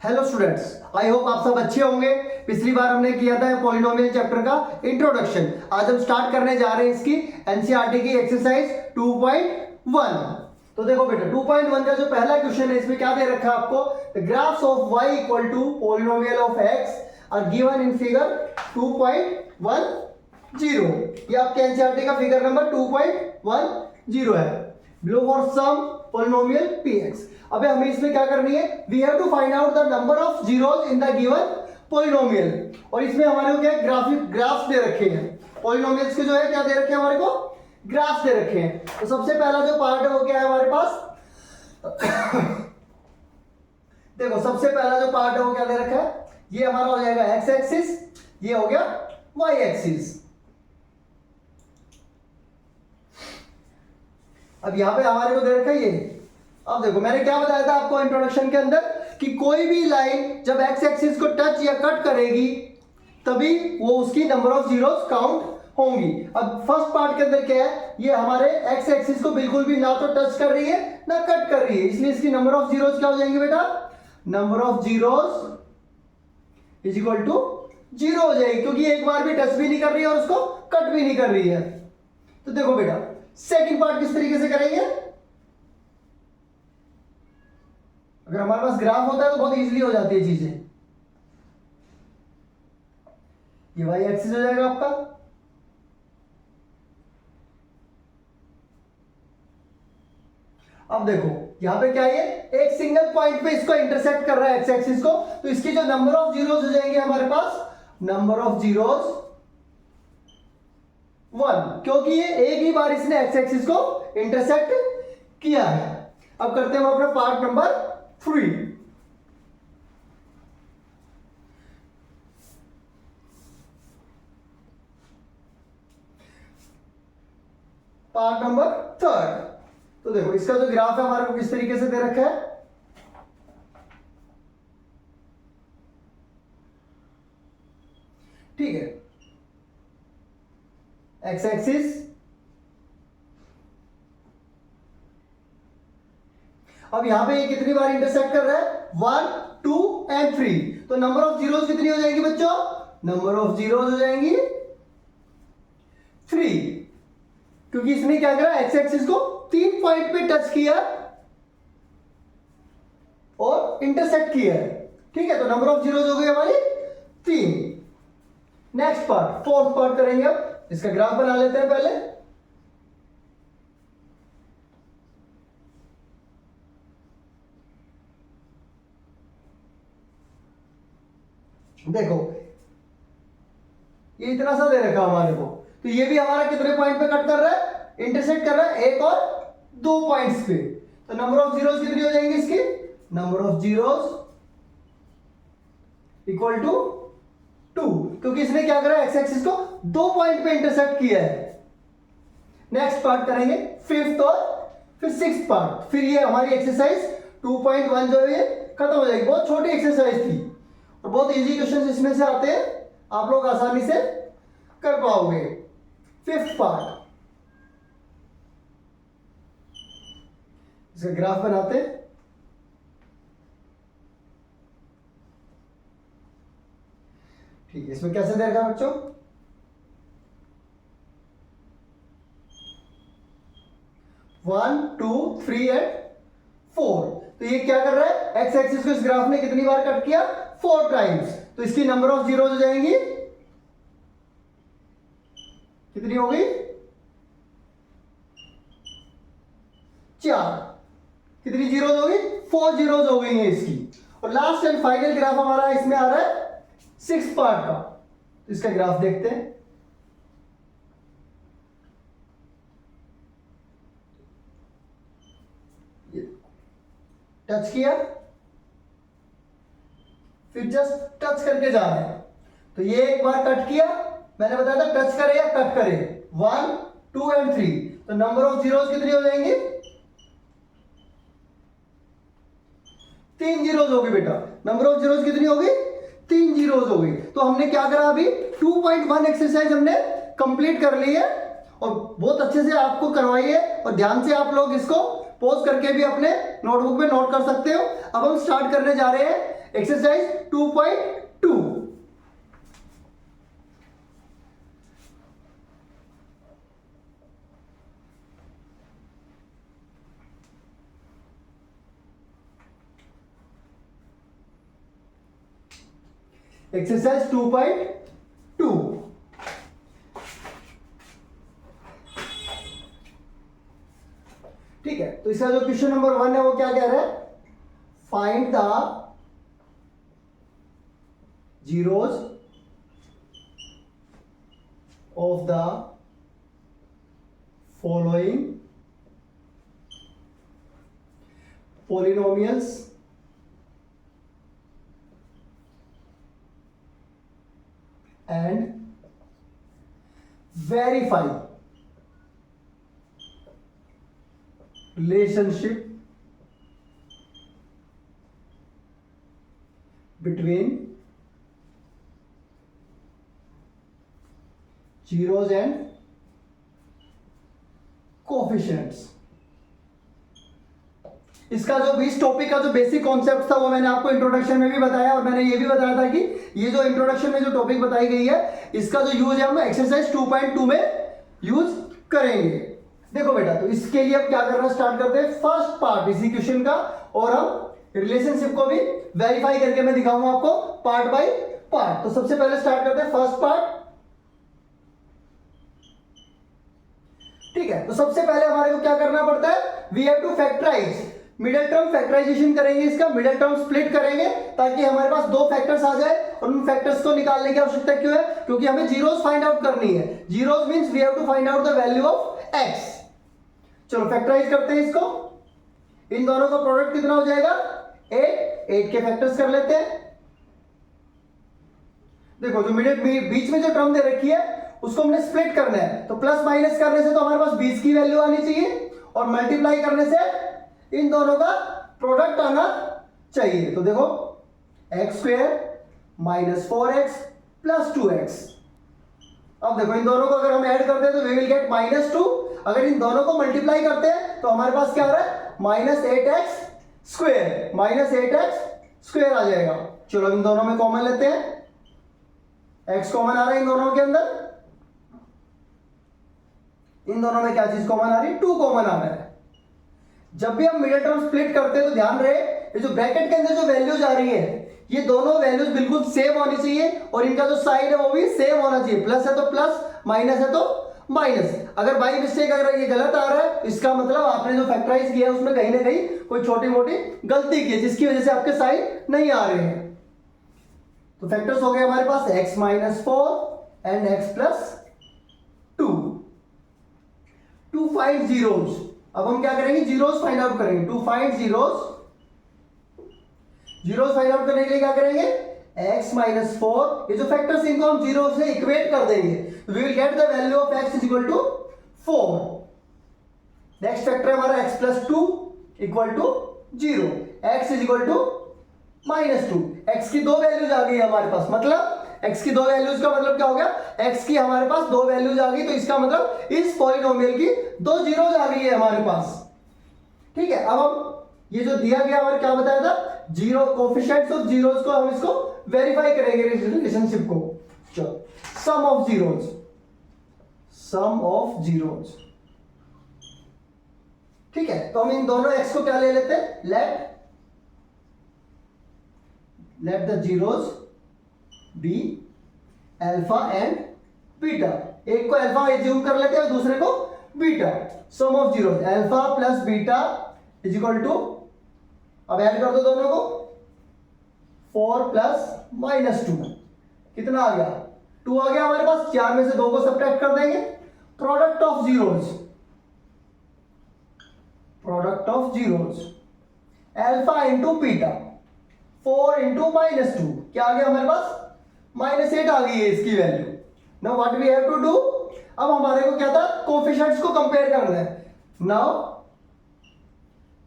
Hello students, I hope आप सब अच्छे होंगे। पिछली बार हमने किया था पॉलिनोमियल चैप्टर का इंट्रोडक्शन। आज हम स्टार्ट करने जा रहे हैं इसकी एनसीईआरटी की एक्सरसाइज 2.1। तो देखो बेटा 2.1 का जो पहला क्वेश्चन है इसमें क्या दे रखा है आपको, the graphs of y equal to polynomial of x are given in figure 2.10। ये आपके एनसीईआरटी का फिगर नंबर 2.10 है। Below for some polynomial px। अबे हमें इसमें क्या करनी है, we have to find out the number of zeros in the given polynomial. और इसमें हमारे को क्या ग्राफ्स दे रखे हैं, पॉलिनोमियल्स के जो है क्या दे रखे हैं हमारे को, ग्राफ्स दे रखे हैं। तो सबसे पहला जो पार्ट है वो क्या है हमारे पास देखो सबसे पहला जो पार्ट है वो क्या दे रखा है, ये हमारा हो जाएगा एक्स एक्सिस, ये हो गया वाई एक्सिस। अब यहां पे हमारे को दे रखा है ये। अब देखो मैंने क्या बताया था आपको इंट्रोडक्शन के अंदर कि कोई भी लाइन जब एक्स एक्सिस को टच या कट करेगी तभी वो उसकी नंबर ऑफ जीरोस काउंट होंगी। अब फर्स्ट पार्ट के अंदर क्या है, ये हमारे एक्स एक्सिस को बिल्कुल भी ना तो टच कर रही है ना कट कर रही है, इसलिए इसकी नंबर ऑफ जीरोस क्या हो जाएंगे बेटा, number of zeros is equal to 0 हो जाएगी, क्योंकि एक बार भी टच भी नहीं कर रही है और उसको कट भी नहीं कर रही है। तो देखो बेटा सेकंड पार्ट किस तरीके से करेंगे, अगर हमारे पास ग्राफ होता है तो बहुत इजीली हो जाती है चीजें। ये वाई एक्सिस हो जाएगा आपका, अब देखो यहां पे क्या है, एक सिंगल पॉइंट पे इसको इंटरसेक्ट कर रहा है एक्स एक्सिस को, तो इसकी जो नंबर ऑफ जीरोस हो जाएंगे हमारे पास, नंबर ऑफ जीरोस 1, क्योंकि ये एक ही बार इसने एक्स एक्सिस को इंटरसेक्ट किया है। अब करते हैं हम अपना पार्ट नंबर 3। Part number 3। तो देखो इसका जो ग्राफ है हमारे को किस तरीके से दे रखा है, ठीक है, एक्स एक्सिस, अब यहां पे ये कितनी बार इंटरसेक्ट कर रहा है, 1 2 एंड 3, तो नंबर ऑफ जीरोस कितनी हो जाएगी बच्चों, नंबर ऑफ जीरोस हो जाएंगी 3, क्योंकि इसने क्या करा, एक्स एक्सिस को 3 पॉइंट पे टच किया और इंटरसेक्ट किया है, ठीक है। तो नंबर ऑफ जीरोस हो गई हमारी 3। नेक्स्ट पार्ट, फोर्थ पार्ट करेंगे। अब इसका ग्राफ बना लेते हैं पहले। देखो ये इतना सा दे रखा हमारे को, तो ये भी हमारा कितने पॉइंट पे कट कर रहा है, इंटरसेक्ट कर रहा है एक और 2 पॉइंट्स पे। तो नंबर ऑफ जीरोस कितनी हो जाएंगी इसकी, number of zeros equal to 2, क्योंकि इसने क्या करा, एक्स एक्सिस को 2 पॉइंट पे इंटरसेक्ट किया है। नेक्स्ट पार्ट करेंगे, फिफ्थ और फिर सिक्स्थ पार्ट, फिर ये हमारी एक्सरसाइज 2.1 जो है खत्म हो जाएगी। बहुत छोटी एक्सरसाइज थी और बहुत इजी क्वेश्चंस इसमें से आते हैं, आप लोग आसानी से कर पाओगे। फिफ्थ पार्ट, इसका ग्राफ बनाते हैं। ठीक है, इसमें कैसे दे रखा है बच्चों, वन 2 3 एंड 4। तो ये क्या कर रहा है, एक्स एक्सिस को इस ग्राफ ने कितनी बार कट किया, 4 टाइम्स, तो इसकी नंबर ऑफ जीरोस हो जाएंगी, कितनी हो गई, 4। कितनी जीरोस हो गई, 4 जीरोस हो गई है इसकी। और लास्ट एंड फाइनल ग्राफ हमारा इसमें आ रहा है 6 पार्ट का। तो इसका ग्राफ देखते हैं। टच किया, फिर जस्ट टच करके जा रहे हैं, तो ये एक बार कट किया, मैंने बताया था टच करे या कट करे, 1 2 एंड 3, तो नंबर ऑफ जीरोस कितनी हो जाएंगी, 3 जीरोस होगी बेटा। नंबर ऑफ जीरोस कितनी होगी, 3 जीरोस हो गई। तो हमने क्या करा, अभी 2.1 एक्सरसाइज हमने कंप्लीट कर ली है और बहुत अच्छे से आपको करवाई है, और ध्यान से आप लोग इसको पॉज करके भी अपने नोटबुक में नोट कर सकते हो। अब हम स्टार्ट करने जा रहे हैं एक्सरसाइज 2.2। एक्सरसाइज 2.2। ठीक है, तो इसका जो क्वेश्चन नंबर 1 है वो क्या कह रहा है, find the zeros of the following polynomials and verify relationship between zeros and coefficients। इसका जो इस टॉपिक का जो बेसिक कॉन्सेप्ट था वो मैंने आपको इंट्रोडक्शन में भी बताया, और मैंने ये भी बताया था कि ये जो इंट्रोडक्शन में जो टॉपिक बताई गई है इसका जो यूज है हम एक्सरसाइज 2.2 में यूज करेंगे। देखो बेटा, तो इसके लिए हम क्या करना स्टार्ट करते हैं, फर्स्ट पार्ट इसी क्वेश्चन का, और हम रिलेशनशिप को भी वेरीफाई करके मैं दिखाऊंगा आपको पार्ट बाय पार्ट। तो सबसे पहले स्टार्ट करते हैं फर्स्ट पार्ट। ठीक है, तो सबसे पहले हमारे को क्या करना पड़ता है, we have to factorise, middle term factorisation करेंगे, इसका मिडिल टर्म स्प्लिट करेंगे ताकि हमारे पास दो फैक्टर्स आ जाए, और उन फैक्टर्स को निकालने की आवश्यकता क्यों है, क्योंकि हमें जीरोस फाइंड आउट करनी है। Zeros means we have to find out the value of x। चलो फैक्टराइज करते हैं इसको, इन दोनों का प्रोडक्ट कितना हो जाएगा 8, 8 के फैक्टर्स कर लेते हैं। देखो जो मिडिल बीच में जो टर्म दे रखी है उसको हमने स्प्लिट करना है, तो प्लस माइनस करने से तो हमारे पास 20 की वैल्यू आनी चाहिए, और मल्टीप्लाई करने से इन दोनों का प्रोडक्ट आना चाहिए। तो देखो x² - 4x + 2x। अब देखो इन दोनों को अगर हम ऐड करते हैं तो वी विल गेट -2। अगर इन दोनों को मल्टीप्लाई करते हैं तो हमारे पास क्या आ रहा है, -8x², -8x² आ जाएगा। चलो इन दोनों में कॉमन लेते हैं, x कॉमन आ रहा है इन दोनों के अंदर, इन दोनों में क्या चीज कॉमन आ रही है, 2 कॉमन आ रहा है। जब भी हम मिडिल टर्म स्प्लिट करते हैं तो ध्यान रहे ये जो ब्रैकेट के अंदर जो वैल्यूज आ रही है ये दोनों वैल्यूज बिल्कुल सेम होनी चाहिए, और इनका जो साइड है वो भी सेम होना चाहिए, प्लस है तो प्लस, माइनस है तो माइनस। अगर बाई मिस्टेक अगर ये गलत आ रहा है इसका मतलब आपने जो फैक्टराइज किया है उसमें कहीं ना कहीं कोई छोटी मोटी गलती की है जिसकी वजह से आपके साइड नहीं आ रहे हैं। तो फैक्टर्स हो गए हमारे पास x - 4 and x + 2। To find zeros, अब हम क्या करेंगे, जीरोस फाइंड आउट करेंगे। To find zeros, zeros find out करने के लिए क्या करेंगे, x - 4, ये जो फैक्टर्स इनको हम जीरो से इक्वेट कर देंगे, we will get the value of x = 4। Next factor हमारा x + 2 = 0, x = -2। x की दो वैल्यूज आ गई हमारे पास, मतलब x की दो वैल्यूज का मतलब क्या हो गया, x की हमारे पास दो वैल्यूज आ गई, तो इसका मतलब इस पॉलिनोमियल की दो जीरोज आ गई है हमारे पास। ठीक है, अब हम ये जो दिया गया हमारे क्या बताया था, जीरो कोएफिशिएंट्स ऑफ जीरोज को हम इसको वेरीफाई करेंगे रिलेशनशिप को। चलो sum of zeros, sum of zeros. ठीक है, तो हम इन दोनों x को क्या ले लेते हैं, let the zeros be alpha and beta. एक को अल्फा एज्यूम कर लेते हैं, दूसरे को beta. Sum of zeros alpha + beta = अब ऐड कर दो दोनों को, 4 + -2 कितना आ गया, 2 आ गया हमारे पास। 4 में से 2 को सब्ट्रैक्ट कर देंगे, product of zeros, product of zeros alpha * beta, 4 * -2 क्या आ गया हमारे पास, -8 आ गई है इसकी value. Now what we have to do, अब हमारे को क्या था, कोएफिशिएंट्स को कंपेयर करना है। Now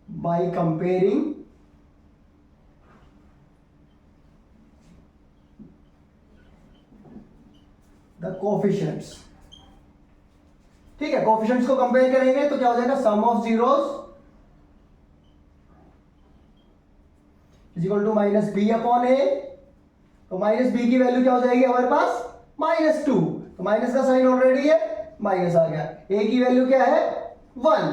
bye comparing the coefficients. ठीक है, कोएफिशिएंट्स को कंपेयर करेंगे तो क्या हो जाएगा, sum of zeros is equal to minus B upon A. तो माइनस बी की वैल्यू क्या हो जाएगी हमारे पास, -2। तो माइनस का साइन ऑलरेडी है, माइनस आ गया। ए की वैल्यू क्या है, 1।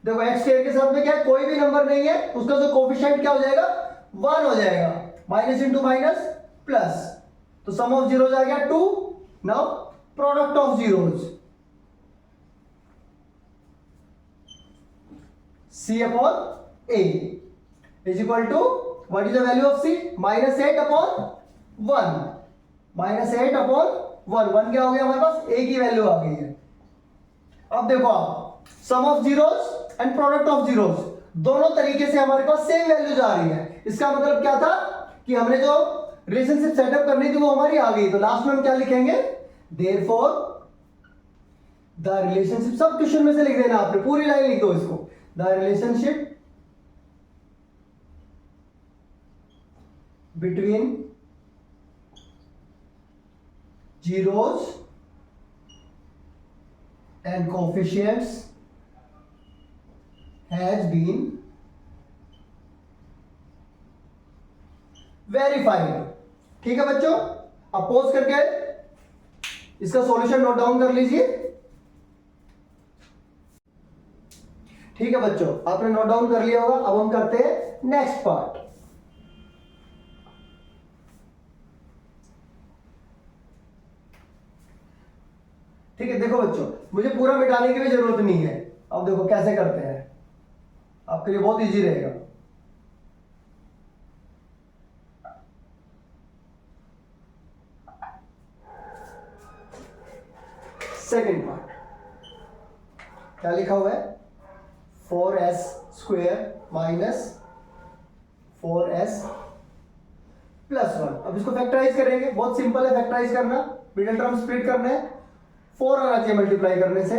देखो एक्स स्क्वायर के साथ में क्या है, कोई भी नंबर नहीं है, उसका जो कोफिशिएंट क्या हो जाएगा, 1 हो जाएगा। माइनस इंटू माइनस प्लस, तो सम ऑफ जीरोज आ गया 2। Now product of zeros, c upon a is equal to what is the value of c, -8 upon 1। -8 upon 1, 1 क्या हो गया हमारे पास, a की वैल्यू आ गई है। अब देखो आप, sum of zeros and product of zeros दोनों तरीके से हमारे पास सेम वैल्यूज आ रही है। इसका मतलब क्या था कि हमने जो रिलेशनशिप सेटअप करनी थी वो हमारी आ गई। तो लास्ट में हम क्या लिखेंगे, देयरफॉर द रिलेशनशिप, सब क्वेश्चन में से लिख देना आपने, पूरी लाइन लिख दो इसको, the relationship between zeros and coefficients has been verified। ठीक है बच्चों, अब पॉज करके इसका सॉल्यूशन नोट डाउन कर लीजिए। ठीक है बच्चों, आपने नोट डाउन कर लिया होगा। अब हम करते हैं नेक्स्ट पार्ट। ठीक है, देखो बच्चों, मुझे पूरा मिटाने की भी जरूरत नहीं है। अब देखो कैसे करते हैं, आपके लिए बहुत इजी रहेगा। सेकेंड पार्ट क्या लिखा हुआ है, 4s square minus 4s plus 1। अब इसको फैक्टराइज करेंगे, बहुत सिंपल है फैक्टराइज करना, मिडिल टर्म स्प्लिट करना है। 4 आना चाहिए मल्टीप्लाई करने से,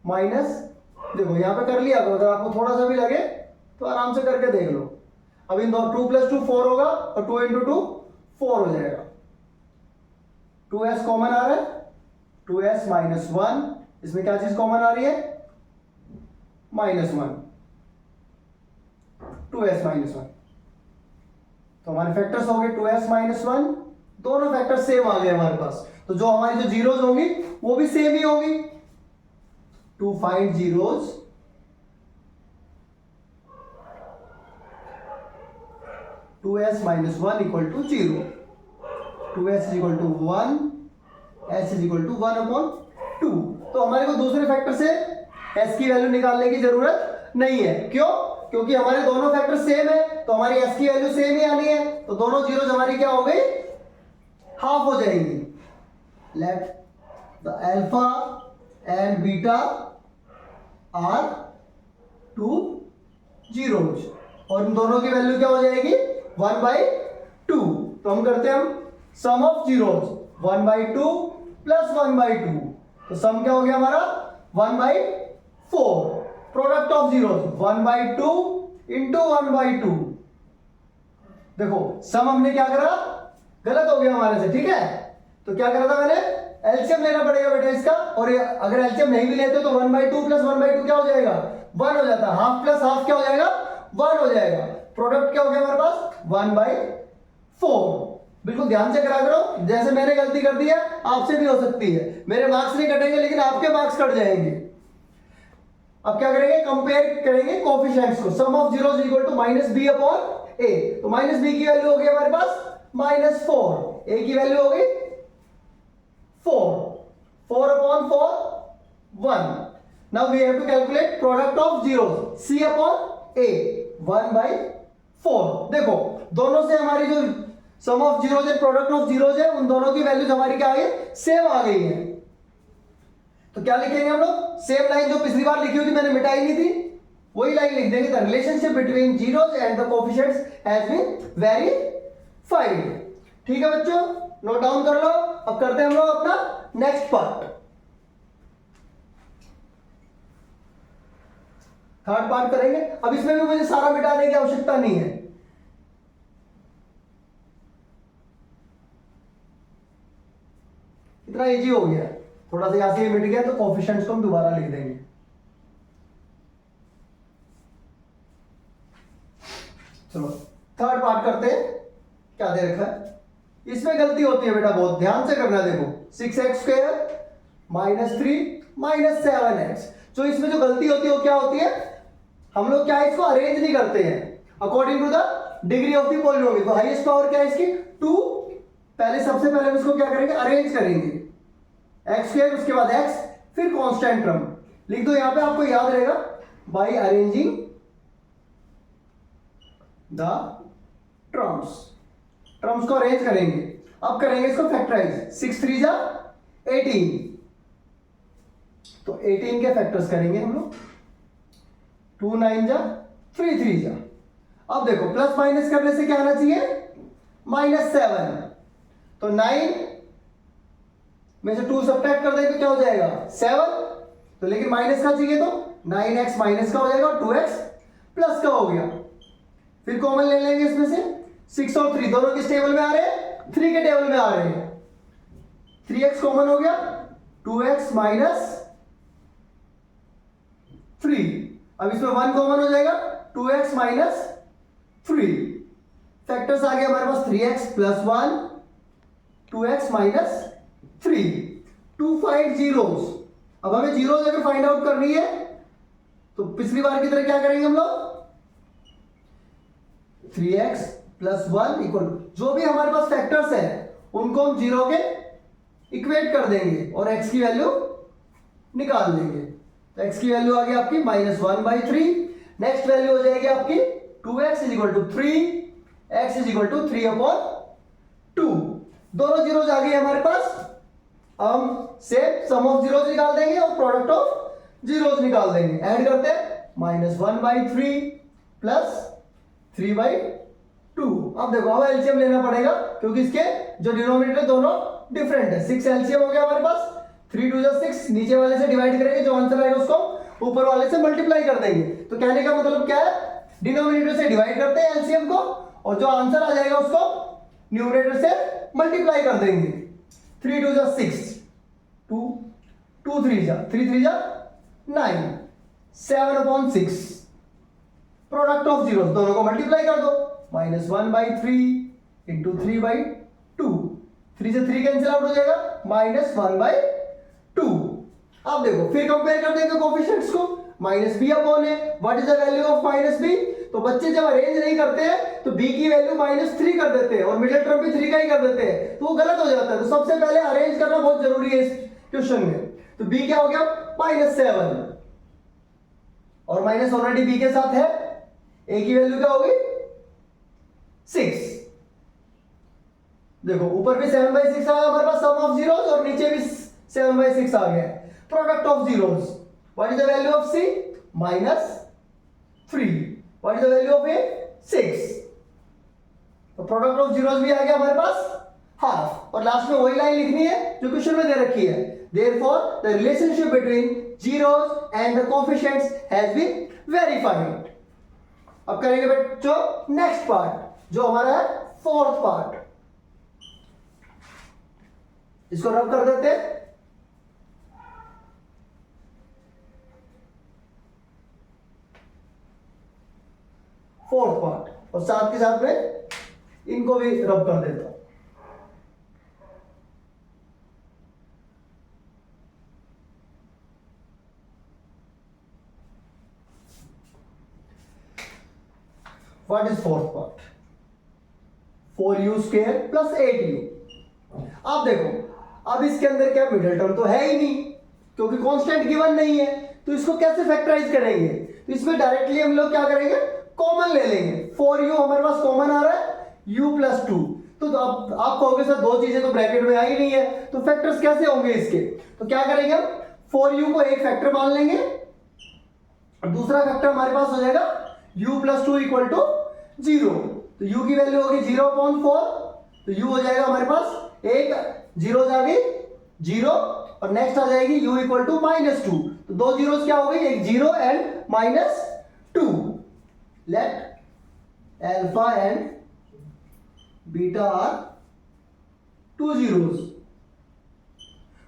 माइनस, देखो यहां पे कर लिया, अगर आपको थोड़ा सा भी लगे तो आराम से करके देख लो। अब इन 2 + 2 4 होगा, और 2 × 2 4 हो जाएगा। 2s कॉमन आ रहा है, 2s - 1, इसमें क्या चीज कॉमन आ रही है, -1, 2s - 1। तो हमारे फैक्टर्स हो गए 2s - 1, दोनों फैक्टर सेम आ गए हमारे पास। तो जो हमारी जो जीरोज होंगी वो भी सेम ही होगी। To find zeros, to s minus 1 equal to 0, 2s is equal to 1, s is equal to 1/2। तो हमारे को दूसरे फैक्टर से s की वैल्यू निकालने की जरूरत नहीं है। क्यों? क्योंकि हमारे दोनों फैक्टर सेम है, तो हमारी s की वैल्यू सेम ही आनी है। तो दोनों जीरोज हमारी क्या हो गई, हाफ हो जाएंगी। Let the alpha and beta are 2 zeros, और इन दोनों की वैल्यू क्या हो जाएगी, 1/2। तो हम करते हैं, हम सम ऑफ जीरोज 1/2 प्लस 1/2, तो सम क्या हो गया हमारा 1/4। Product of zeros 1/2 into 1/2। देखो सम हमने क्या करा, गलत हो गया हमारे से, ठीक है। तो क्या करा था मैंने, एलसीएम लेना पड़ेगा बेटा इसका, और अगर एलसीएम नहीं भी लेते तो 1/2 प्लस 1/2 क्या हो जाएगा, 1 हो जाता है। हाफ प्लस हाफ क्या हो जाएगा, 1 हो जाएगा। प्रोडक्ट क्या हो गया हमारे पास, 1/4। बिल्कुल ध्यान से करा करो, जैसे मैंने गलती कर दी है आपसे भी हो सकती है। मेरे मार्क्स नहीं कटेंगे लेकिन आपके मार्क्स कट जाएंगे। अब क्या करेंगे, कंपेयर करेंगे कोफिशिएंट्स को। Sum of zeros equal to -b/a। तो -b की वैल्यू हो गई हमारे पास -4, a की वैल्यू हो गई 4, 4/4 1। Now we have to calculate product of zeros, c/a 1/4। देखो दोनों से हमारी जो sum of zeros and product of zeros है, उन दोनों की वैल्यूज हमारी क्या आ गई, सेम आ गई है। तो क्या लिखेंगे हम लोग, सेम लाइन जो पिछली बार लिखी हुई थी मैंने मिटाई नहीं थी, वही लाइन लिख देंगे। The relationship between zeros and the coefficients has been verified. ठीक है बच्चों, नोट डाउन कर लो। अब करते हैं हम लोग अपना नेक्स्ट पार्ट, थर्ड पार्ट करेंगे। अब इसमें भी मुझे सारा मिटाने की आवश्यकता नहीं है, इतना इजी हो गया। थोड़ा सा यहां से मिट गया तो कोएफिशिएंट्स को हम दोबारा लिख देंगे। चलो थर्ड पार्ट करते हैं। क्या दे रखा है, इसमें गलती होती है बेटा, बहुत ध्यान से करना। देखो 6x² -3 -7x, जो इसमें जो गलती होती है वो क्या होती है, हम लोग क्या है इसको अरेंज नहीं करते हैं according to the degree of the polynomial. तो हाईएस्ट पावर क्या है इसकी 2, पहले सबसे पहले हम इसको क्या करेंगे अरेंज करेंगे, x², उसके बाद x, फिर कांस्टेंट टर्म लिख दो। यहां पे आपको याद रहेगा बाय अरेंजिंग द टर्म्स को अरेंज करेंगे। अब करेंगे इसको फैक्टराइज, 6 3 जा 18, तो 18 के फैक्टर्स करेंगे हम लोग, 2 9 जा 3 3 जा। अब देखो प्लस माइनस करने से क्या आना चाहिए -7, तो 9 में से 2 सब्ट्रैक्ट कर देंगे क्या हो जाएगा 7, तो लेकिन माइनस का चाहिए तो 9x माइनस का हो जाएगा और 2x प्लस का हो गया। फिर कॉमन ले लेंगे इसमें से 6 और 3 दोनों किस टेबल में आ रहे हैं, 3 के टेबल में आ रहे हैं। 3x कॉमन हो गया, 2x -3, अब इसमें 1 कॉमन हो जाएगा, 2x -3, फैक्टर्स आ गए हमारे पास 3x + 1 2x -3, 2 5 जीरोस। अब हमें जीरोस अगर फाइंड आउट करनी है तो पिछली बार की तरह क्या करेंगे हम लोग, 3x + 1 इक्वल, जो भी हमारे पास फैक्टर्स है उनको हम जीरो के इक्वेट कर देंगे और x की वैल्यू निकाल देंगे। तो x की वैल्यू आ गई आपकी -1/3, नेक्स्ट वैल्यू हो जाएगी आपकी 2x = 3, x = 3/2, दोनों जीरोज आ गए हमारे पास। अब हम सेम सम ऑफ जीरोज निकाल देंगे और प्रोडक्ट ऑफ जीरोज निकाल देंगे। ऐड करते हैं -1/3 + 3/2। अब देखो अब एलसीएम लेना पड़ेगा क्योंकि इसके जो डिनोमिनेटर दोनों डिफरेंट है। 6 एलसीएम हो गया हमारे पास, 3 2 जा 6, नीचे वाले से डिवाइड करेंगे, जो आंसर आएगा उसको ऊपर वाले से मल्टीप्लाई कर देंगे। तो कहने का मतलब क्या है, डिनोमिनेटर से डिवाइड करते हैं एलसीएम को और जो आंसर आ जाएगा उसको न्यूमरेटर से मल्टीप्लाई कर देंगे। 3 2 जा 6, 2 3 जा 9, 7/6, प्रोडक्ट ऑफ जीरोस दोनों को मल्टीप्लाई कर दो, -1/3 × 3/2, 3 से 3 कैंसिल आउट हो जाएगा, -1/2। अब देखो फिर कंपेयर कर देंगे कोफिशिएंट्स को, -b/a, what is the value of -b। तो बच्चे जब अरेंज नहीं करते हैं तो b की वैल्यू -3 कर देते हैं और मिडिल टर्म भी 3 का ही कर देते हैं, तो वो गलत हो जाता है। तो सबसे पहले अरेंज करना बहुत जरूरी है इस क्वेश्चन में। तो b क्या हो गया -7 और माइनस ऑलरेडी b के साथ है, a की वैल्यू क्या होगी 6। देखो ऊपर भी 7/6 आ गया हमारे पास सम ऑफ जीरोस और नीचे भी 7/6 आ गया। Product of zeros, what is the value of c -3, what is the value of a 6। तो प्रोडक्ट ऑफ जीरोस भी आ गया हमारे पास हाफ, और लास्ट में वही लाइन लिखनी है जो क्वेश्चन में दे रखी है। Therefore, the relationship between zeros and the coefficients has been verified. अब करेंगे बच्चों नेक्स्ट पार्ट जो हमारा है फोर्थ पार्ट। इसको रब कर देते हैं। फोर्थ पार्ट और साथ के साथ में इनको भी रब कर देता हूं। What is fourth part? 4u² + 8u। अब देखो अब इसके अंदर क्या मिडिल टर्म तो है ही नहीं क्योंकि कांस्टेंट गिवन नहीं है, तो इसको कैसे फैक्टराइज करेंगे। तो इसमें डायरेक्टली हम लोग क्या करेंगे कॉमन ले लेंगे। 4u हमारे पास कॉमन आ रहा है, u + 2। तो अब आप कहोगे सर दो चीजें तो ब्रैकेट में आई नहीं है तो फैक्टर्स कैसे होंगे इसके। तो क्या करेंगे हम 4u को एक फैक्टर मान लेंगे और दूसरा फैक्टर हमारे पास हो जाएगा u + 2 = 0। तो u की वैल्यू होगी 0/4, तो u हो जाएगा हमारे पास एक जीरो आ गई 0 और नेक्स्ट आ जाएगी u = -2। तो दो जीरोस क्या हो गई, एक 0 and -2। Let alpha and beta are 2 zeros.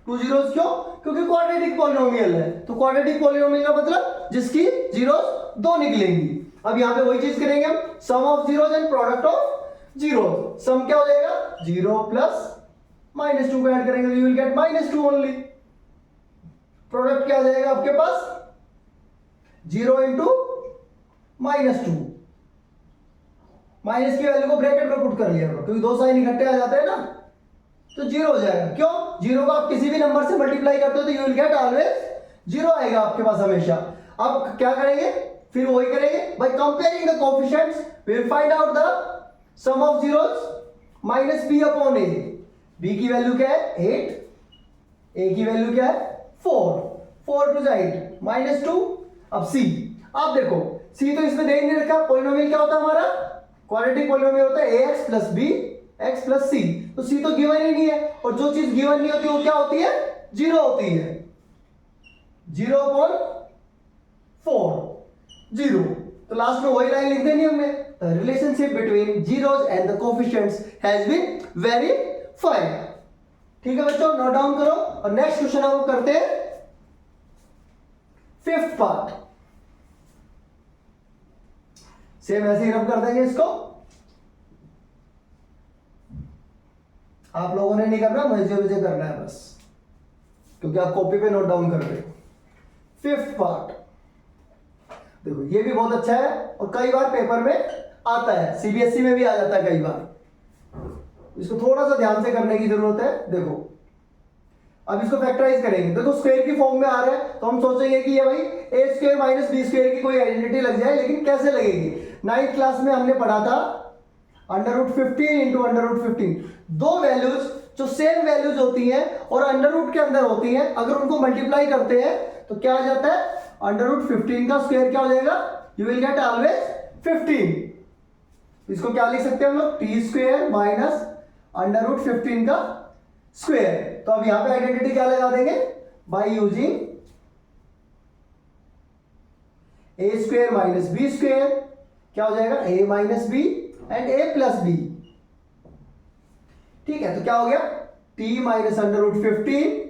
2 zeros क्यों, क्योंकि क्वाड्रेटिक पॉलिनोमियल है। तो क्वाड्रेटिक पॉलिनोमियल का मतलब जिसकी जीरोस 2 निकलेंगी। अब यहाँ पे वही चीज करेंगे हम, sum of zeros and product of zero. Sum क्या हो जाएगा, 0 प्लस -2 को ऐड करेंगे तो you will gate -2 only. Product क्या आ जाएगा आपके पास, 0 इंटू -2। माइनस की वैल्यू को ब्रैकेट में पुट कर लिया करो, क्योंकि दो साइन इकट्ठे आ जाते हैं ना, तो 0 हो जाएगा। क्यों, 0 को आप किसी भी नंबर से मल्टीप्लाई करते हो तो यू विल गेट ऑलवेज 0 आएगा आपके पास हमेशा। अब क्या करेंगे, फिर वही करेंगे, by comparing the coefficients we will find out the sum of zeros minus b upon a। b की वैल्यू क्या है 8, a की वैल्यू क्या है 4 टू 8 -2। अब c, आप देखो c तो इसमें दे ही नहीं रखा। पॉलिनोमियल क्या होता है हमारा, क्वाड्रेटिक पॉलिनोमियल होता है ax plus b x plus c, तो c तो गिवन ही नहीं है, और जो चीज गिवन नहीं होती वो क्या होती है, 0 होती है। 0 अपॉन 4 0, तो लास्ट में वही लाइन लिख देनी हमने, the relationship between zeros and the coefficients has been verified. ठीक है बच्चों, नोट डाउन करो। और नेक्स्ट क्वेश्चन हम करते हैं 5th पार्ट। सेम ऐसे ही रब कर देंगे इसको, आप लोगों ने नहीं करना, मुझे करना है बस, क्योंकि आप कॉपी पे नोट डाउन कर रहे हो। 5th पार्ट देखो, ये भी बहुत अच्छा है और कई बार पेपर में आता है, सीबीएसई में भी आ जाता है कई बार। इसको थोड़ा सा ध्यान से करने की जरूरत है। देखो अब इसको फैक्टराइज करेंगे, देखो स्क्वायर की फॉर्म में आ रहा है, तो हम सोचेंगे कि ये भाई ए स्क्वायर माइनस बी स्क्वायर की कोई आइडेंटिटी लग जाए, लेकिन कैसे लगेगी। 9th क्लास में हमने पढ़ा था √15 इंटू √15, दो वैल्यूज जो सेम वैल्यूज होती हैं और अंडर रूट के अंदर होती हैं, अगर उनको मल्टीप्लाई करते हैं तो क्या आ जाता है, √15 का स्क्वायर क्या हो जाएगा, यू विल गेट ऑलवेज 15। इसको क्या लिख सकते हैं हम लोग, टी स्क्वायर माइनस √15 का स्क्वायर। तो अब यहां पे आइडेंटिटी क्या लगा देंगे, by using a square minus b square, क्या हो जाएगा a minus b and a plus b. ठीक है, तो क्या हो गया, t माइनस √15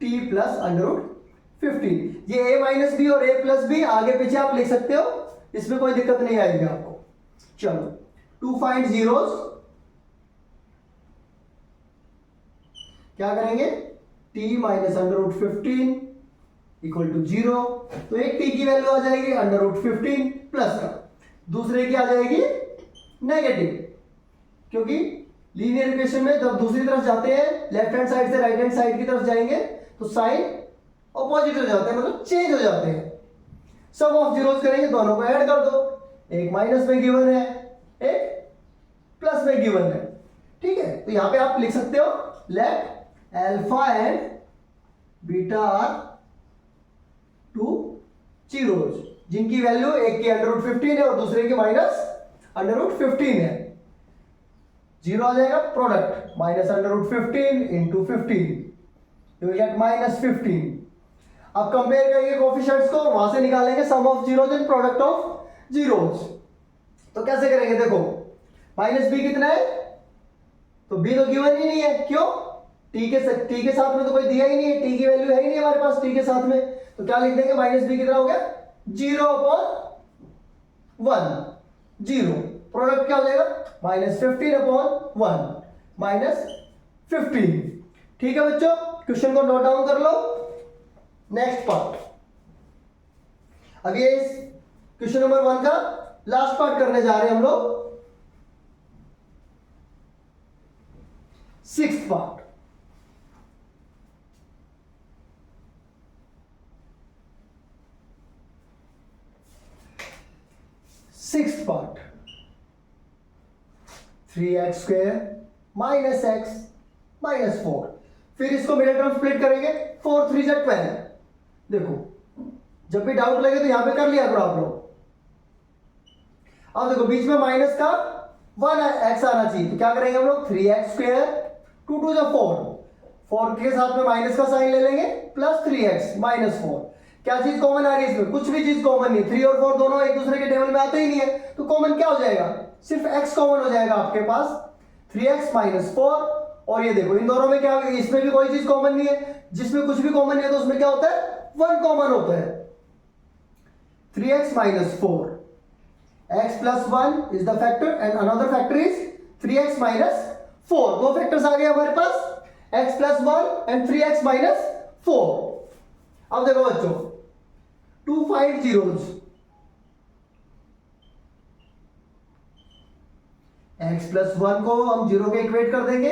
t प्लस √15। ये a माइनस बी और a प्लस बी आगे पीछे आप लिख सकते हो, इसमें कोई दिक्कत नहीं आएगी आपको। चलो टू फाइंड जीरोस, क्या करेंगे, t माइनस √15 इक्वल टू 0, तो एक t की वैल्यू आ जाएगी √15 प्लस का, दूसरे की आ जाएगी नेगेटिव, क्योंकि लीनियर इक्वेशन में जब दूसरी तरफ जाते हैं, लेफ्ट हैंड साइड से राइट हैंड साइड की तरफ जाएंगे तो साइन ऑपोजिट हो जाते हैं, मतलब चेंज हो जाते हैं। सम ऑफ जीरोस करेंगे, दोनों को ऐड कर दो, एक माइनस में गिवन है, एक प्लस में गिवन है। ठीक है, तो यहां पे आप लिख सकते हो, let alpha and beta are two zeros, जिनकी वैल्यू एक की √15 है और दूसरे की माइनस √15 है। 0 आ जाएगा, product minus √15 into 15, you will get -15। अब कंपेयर करेंगे कोएफिशिएंट्स को, वहां से निकालेंगे sum of zeros and product of zeros. तो कैसे करेंगे, देखो -b कितना है, तो b तो गिवन ही नहीं है, क्यों, t के साथ में तो कोई दिया ही नहीं है, t की वैल्यू है ही नहीं हमारे पास t के साथ में, तो क्या लिख देंगे, -b कितना हो गया 0 अपॉन 1, 0। प्रोडक्ट क्या हो जाएगा, -15 अपॉन 1 -15। ठीक है बच्चों, क्वेश्चन को नोट डाउन कर लो। नेक्स्ट पार्ट, अब ये क्वेश्चन नंबर 1 का लास्ट पार्ट करने जा रहे हैं हम लोग। 6th part, sixth part, 3x square minus x minus 4, फिर इसको मिडिल टर्म स्प्लिट करेंगे, 4 3 जा 12। देखो जब भी डाउट लगे तो यहां पे कर लिया करो आप लोग। अब देखो बीच में माइनस का 1x आना चाहिए, तो क्या करेंगे हम लोग, 3x स्क्वायर 2 2 जा 4 के साथ में माइनस का साइन ले लेंगे, प्लस 3x माइनस 4। क्या चीज कॉमन आ रही है इसमें, कुछ भी चीज कॉमन नहीं, 3 और 4 दोनों एक दूसरे के टेबल में आते ही नहीं है, तो कॉमन क्या हो जाएगा, सिर्फ x कॉमन हो जाएगा आपके पास, 3x माइनस 4। और ये देखो इन दोनों में क्या, इसमें भी कोई चीज कॉमन नहीं है, जिसमें कुछ भी कॉमन नहीं है तो उसमें क्या होता है, 1 कॉमन होता है। 3x minus 4. x plus 1 is the factor and another factor is 3x minus 4. दो फैक्टर्स आ गए हमारे पास, x plus 1 and 3x minus 4. अब देखो बच्चों, to find zeros, x plus 1 को हम जीरो के इक्वेट कर देंगे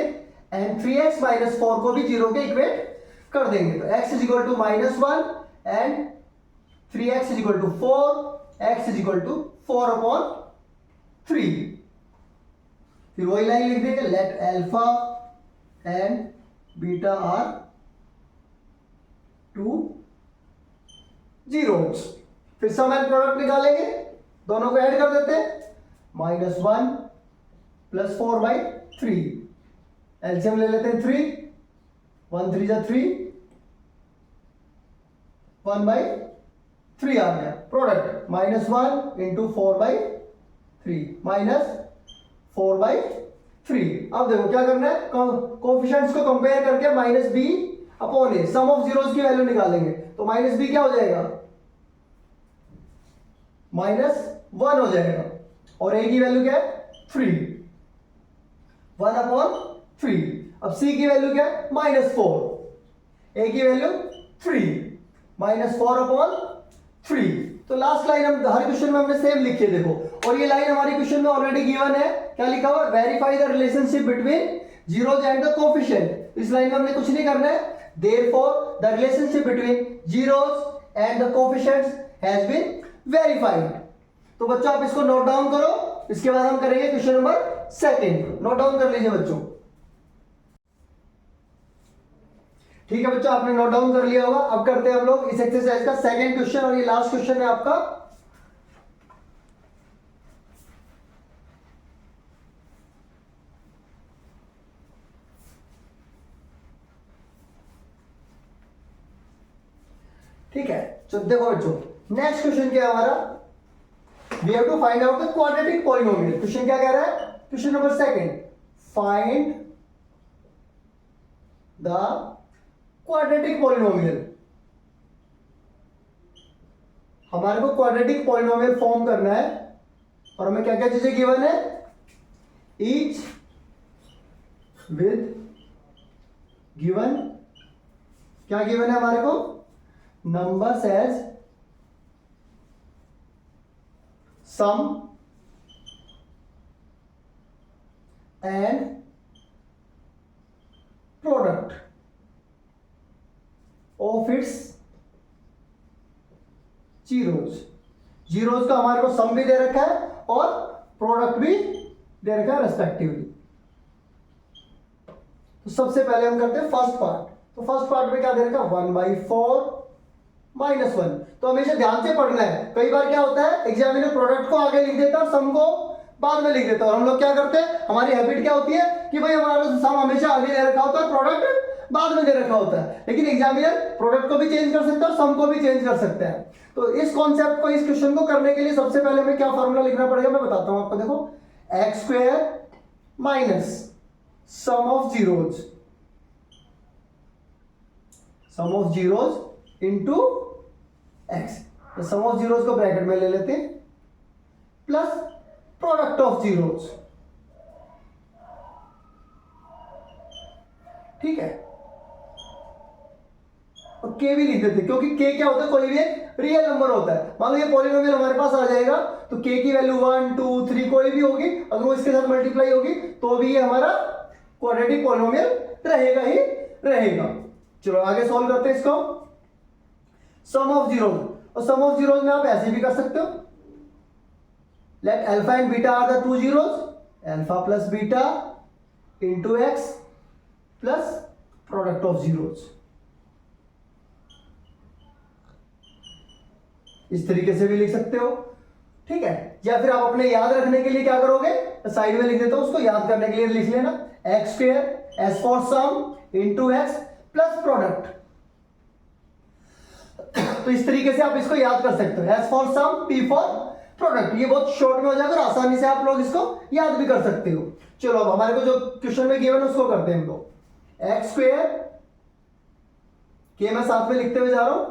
एंड 3x minus 4 को भी जीरो के इक्वेट कर देंगे. तो x is equal to -1 and 3x is equal to 4, x is equal to 4 upon 3. फिर वही लाइन लिख देंगे, let alpha and beta are two zeros. फिर सम एंड प्रोडक्ट निकालेंगे, दोनों को ऐड कर देते हैं, -1 प्लस 4/3. एलसीएम ले लेते हैं 3, 1 3 जा 3, 1/3 आ गया. Product -1 into 4/3 -4/3. अब देखो क्या करना है, कोफिशिएंट्स को कंपेयर करके -b upon a, sum of zeros की वैल्यू निकालेंगे. तो -b क्या हो जाएगा, -1 हो जाएगा और a की वैल्यू क्या है 3, 1/3. अब c की वैल्यू क्या है -4, a की वैल्यू 3, -4/3. तो लास्ट लाइन हम हर क्वेश्चन में हमने सेम लिखी है देखो, और ये लाइन हमारी क्वेश्चन में ऑलरेडी गिवन है. क्या लिखा हुआ है, verify the relationship between zeros and the coefficient. इस लाइन में हमने कुछ नहीं करना है. Therefore the relationship between zeros and the coefficients has been verified. तो बच्चों आप इसको नोट डाउन करो, इसके बाद हम करेंगे क्वेश्चन नंबर 2. नोट डाउन कर लीजिए बच्चों. ठीक है बच्चों, आपने नोट डाउन कर लिया होगा. अब करते हैं हम लोग इस एक्सरसाइज का सेकंड क्वेश्चन, और ये लास्ट क्वेश्चन है आपका. ठीक है, तो देखो बच्चों, नेक्स्ट क्वेश्चन क्या है हमारा, we have to find out the quadratic polynomial. Question क्या कह रहा है, question number 2, find the quadratic polynomial. हमारे को क्वाड्रेटिक पॉलिनोमियल फॉर्म करना है, और हमें क्या क्या चीजें गिवन है, ईच विद गिवन, क्या गिवन है हमारे को, numbers as sum and product of its zeros. Zeros का हमारे को सम भी दे रखा है और प्रोडक्ट भी दे रखा है रेस्पेक्टिवली. तो सबसे पहले हम करते हैं फर्स्ट पार्ट. तो फर्स्ट पार्ट में क्या दे रखा है, 1/4 -1. तो हमेशा ध्यान से पढ़ना है. कई बार क्या होता है, एग्जामिनर प्रोडक्ट को आगे लिख देता है और सम को बाद में लिख देता है, और हम लोग क्या करते हैं, हमारी हैबिट क्या होती है कि भाई हमारा सम हमेशा आगे दे रखा होता है, प्रोडक्ट बाद में दे रखा होता है. लेकिन एग्जामिनर प्रोडक्ट को भी चेंज कर सकता है और सम को भी चेंज कर सकता है. तो इस कॉन्सेप्ट को, इस क्वेश्चन को करने के लिए सबसे पहले हमें क्या फॉर्मूला लिखना पड़ेगा, मैं बताता हूं आपको. देखो, x² minus sum of zeros, sum of zeros into x. तो सम ऑफ जीरोज को ब्रैकेट में ले लेते हैं, प्लस प्रोडक्ट ऑफ जीरोज. ठीक है, और k भी लिख देते हैं, क्योंकि k क्या होता है, कोई भी एक रियल नंबर होता है. मान लो ये पॉलिनोमियल हमारे पास आ जाएगा, तो k की वैल्यू 1 2 3 कोई भी होगी, अगर वो इसके साथ मल्टीप्लाई होगी तो भी ये हमारा क्वाड्रेटिक पॉलिनोमियल रहेगा ही रहेगा. चलो आगे सॉल्व करते हैं इसको. सम ऑफ जीरोज, और सम ऑफ जीरोज में आप ऐसे भी कर सकते हो, let alpha and beta are the two zeros, alpha plus beta into x plus product of zeros. इस तरीके से भी लिख सकते हो. ठीक है, या फिर आप अपने याद रखने के लिए क्या करोगे, साइड में लिख देता हूं, उसको याद करने के लिए लिख लेना, x² s for sum into x plus product. तो इस तरीके से आप इसको याद कर सकते हो, s for sum, p for product. ये बहुत शॉर्ट में हो जाएगा और आसानी से आप लोग इसको याद भी कर सकते हो. चलो अब हमारे को जो क्वेश्चन में गिवन है उसको करते हैं हम लोग. x² के मैं साथ में लिखते हुए जा रहा हूं,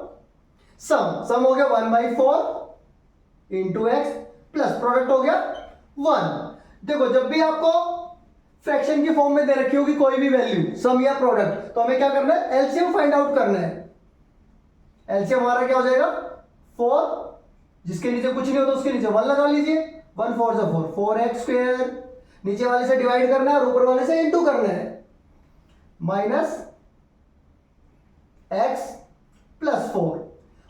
सम हो गया 1/4 इंटू एक्स प्लस प्रोडक्ट हो गया 1। देखो जब भी आपको फ्रैक्शन की फॉर्म में दे रखी होगी कोई भी वैल्यू, सम या प्रोडक्ट, तो हमें क्या करना है, एलसीएम फाइंड आउट करना है। एलसीएम हमारा क्या हो जाएगा 4, जिसके नीचे कुछ नहीं होता उसके नीचे 1 लगा लीजिए, 1 4 जा 4, 4x स्क्वायर, नीचे वाले से डिवाइड करना है और ऊपर वाले से इंटू करना है, माइनस x प्लस 4।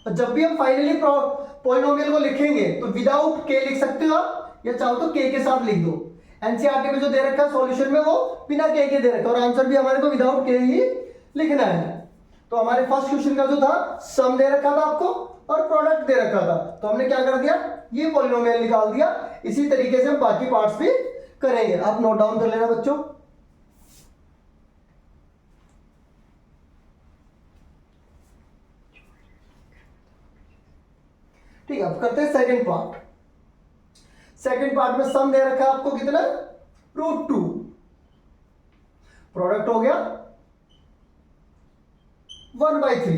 और जब भी हम फाइनली पॉलिनोमियल को लिखेंगे तो विदाउट k लिख सकते हो आप, या चाहो तो k के साथ लिख दो। एनसीईआरटी में जो दे रखा है सॉल्यूशन में वो बिना k के दे रखा है, और आंसर भी हमारे को विदाउट k ही लिखना है। तो हमारे फर्स्ट क्वेश्चन का जो था सम दे रखा था आपको और प्रोडक्ट दे रखा था, तो हमने क्या कर दिया, ये पॉलिनोमियल निकाल दिया। इसी तरीके से हम बाकी पार्ट्स भी करेंगे, आप नोट डाउन कर लेना बच्चों। ठीक है, अब करते हैं सेकंड पार्ट। सेकंड पार्ट में सम दे रखा है आपको कितना, √2, प्रोडक्ट हो गया 1/3।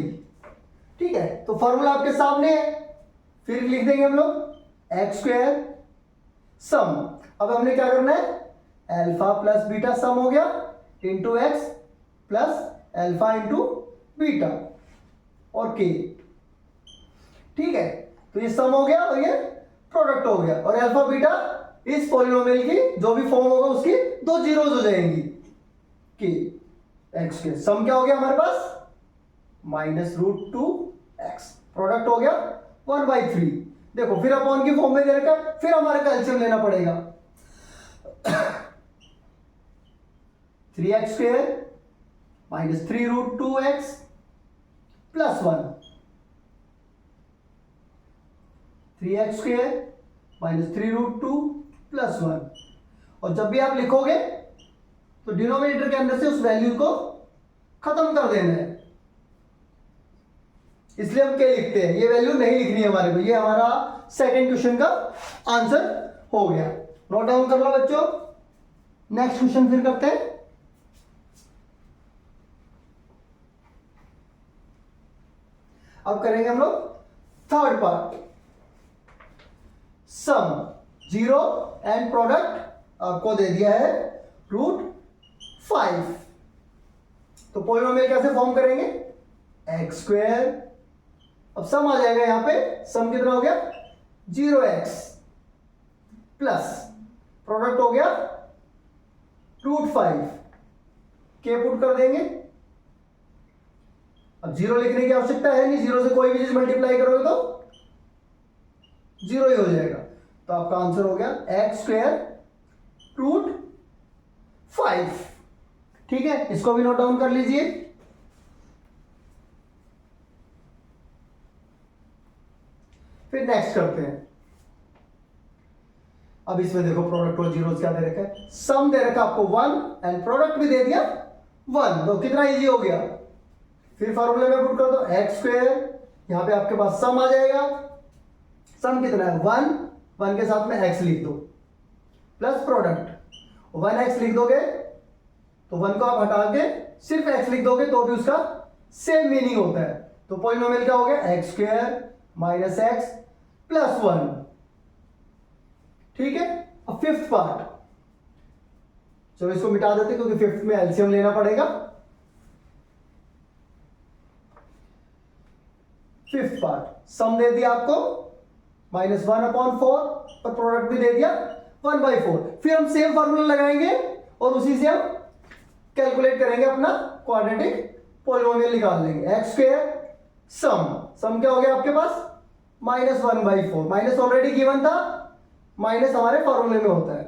ठीक है, तो फॉर्मूला आपके सामने है, फिर लिख देंगे हम लोग एक्स स्क्वायर सम। अब हमने क्या करना है, अल्फा प्लस बीटा सम हो गया into x plus alpha into beta और के। ठीक है, तो ये सम हो गया और ये प्रोडक्ट हो गया, और अल्फा बीटा इस पॉलिनोमियल की जो भी फॉर्म होगा उसकी 2 जीरोज हो जाएंगी कि एक्स के सम क्या हो गया हमारे पास -√2x, प्रोडक्ट हो गया 1/3। देखो फिर अपॉन की फॉर्म में दे रखा, फिर हमारे को एलसीएम लेना पड़ेगा 3x square -3√2x plus 1, 3x square -3√2 plus 1। और जब भी आप लिखोगे तो डिनोमिनेटर के अंदर से उस वैल्यू को खत्म कर देना है, इसलिए हम क्या लिखते हैं, ये वैल्यू नहीं लिखनी है हमारे को। ये हमारा सेकंड क्वेश्चन का आंसर हो गया, नोट डाउन कर लो बच्चों। नेक्स्ट क्वेश्चन फिर करते हैं। अब करेंगे हम लोग third part, sum 0 and product आपको दे दिया है √5। तो पॉलिनोमियल कैसे फॉर्म करेंगे, एक्स स्क्वायर, अब सम आ जाएगा यहां पे, सम कितना हो गया 0x प्लस प्रोडक्ट हो गया √5, के पुट कर देंगे। अब 0 लिखने की आवश्यकता है नहीं, 0 से कोई भी चीज मल्टीप्लाई करोगे तो 0 ही हो जाएगा। तो आपका आंसर हो गया एक्स स्क्वायर √5। ठीक है, इसको भी नोट डाउन कर लीजिए। फिर नेक्स्ट करते हैं। अब इसमें देखो प्रोडक्ट और जीरोस क्या दे रखा है, सम दे रखा आपको 1 एंड प्रोडक्ट भी दे दिया 1, तो कितना इजी हो गया। फिर फॉर्मूले में पुट कर दो एक्स स्क्वायर, यहां पे आपके पास सम आ जाएगा, सम कितना है 1, 1 के साथ में x लिख दो प्लस प्रोडक्ट 1x लिख दोगे तो 1 को आप हटा के सिर्फ x लिख दोगे तो भी उसका सेम मीनिंग होता है। तो पॉलिनोमियल क्या हो गया एक्स स्क्वायर -x प्लस 1। ठीक है, अब फिफ्थ पार्ट, चलो इसको मिटा देते क्योंकि फिफ्थ में एलसीएम लेना पड़ेगा। फिफ्थ पार्ट, सम दे दिया आपको -1/4 और प्रोडक्ट भी दे दिया 1/4। फिर हम सेम फॉर्मूला लगाएंगे और उसी से हम कैलकुलेट करेंगे, अपना क्वाड्रेटिक पॉलिनोमियल निकाल लेंगे। एक्स स्क्वायर सम क्या हो गया आपके पास -1/4, माइनस ऑलरेडी गिवन था, माइनस हमारे फॉर्मूले में होता है,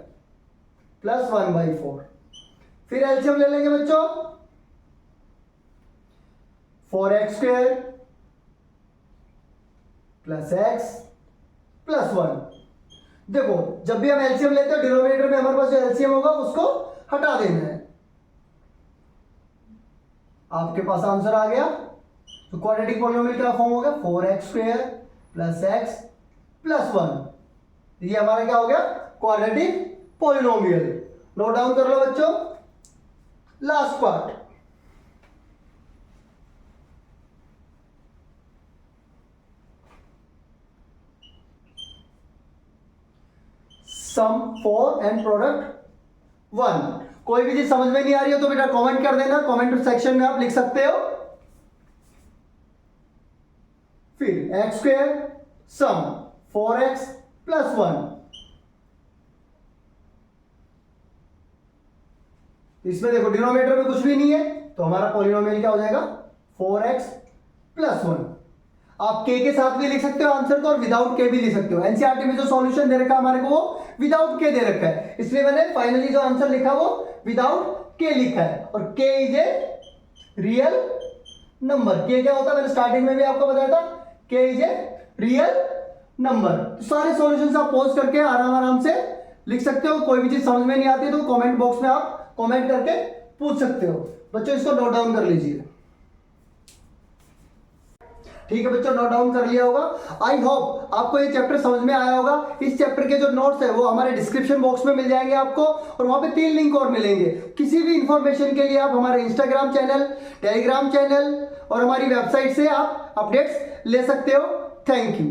प्लस 1/4। फिर एलसीएम ले लेंगे बच्चों, 4x square plus x plus 1। देखो जब भी हम एलसीएम लेते हैं डिनोमिनेटर में हमारे पास जो एलसीएम होगा उसको हटा देना है। आपके पास आंसर आ गया। तो क्वाड्रेटिक पॉलिनोमियल का फॉर्म होगा 4x square plus x plus 1। ये हमारा क्या हो गया क्वाड्रेटिक पॉलिनोमियल। नोट डाउन कर लो बच्चों। Last part, sum 4 and product 1। कोई भी चीज समझ में नहीं आ रही हो तो बेटा कमेंट कर देना, कमेंट सेक्शन में आप लिख सकते हो। फिर एक्स स्क्वायर सम 4x प्लस 1, इसमें देखो डिनोमिनेटर में कुछ भी नहीं है तो हमारा पॉलिनोमियल क्या हो जाएगा 4x प्लस 1। आप k के साथ भी लिख सकते हो आंसर को और विदाउट k भी लिख सकते हो। एनसीईआरटी में जो सॉल्यूशन दे रखा है हमारे को वो विदाउट k दे रखा है, इसलिए मैंने फाइनली जो आंसर लिखा वो विदाउट k लिखा है। और k is a real number. k क्या होता है मैंने स्टार्टिंग में भी आपको बताया था, k is a real number. सारे सॉल्यूशंस आप पॉज करके आराम आराम से लिख सकते हो। कोई भी चीज समझ में नहीं आती है तो कमेंट बॉक्स में आप कमेंट करके पूछ सकते हो। बच्चों इसको नोट डाउन कर लीजिए। ठीक है बच्चों, नोट डाउन कर लिया होगा। आई होप आपको ये चैप्टर समझ में आया होगा। इस चैप्टर के जो नोट्स है वो हमारे डिस्क्रिप्शन बॉक्स में मिल जाएंगे आपको, और वहां पे 3 लिंक और मिलेंगे। किसी भी इंफॉर्मेशन के लिए आप हमारे इंस्टाग्राम चैनल, टेलीग्राम चैनल और हमारी वेबसाइट से आप अपडेट्स ले सकते हो। Thank you.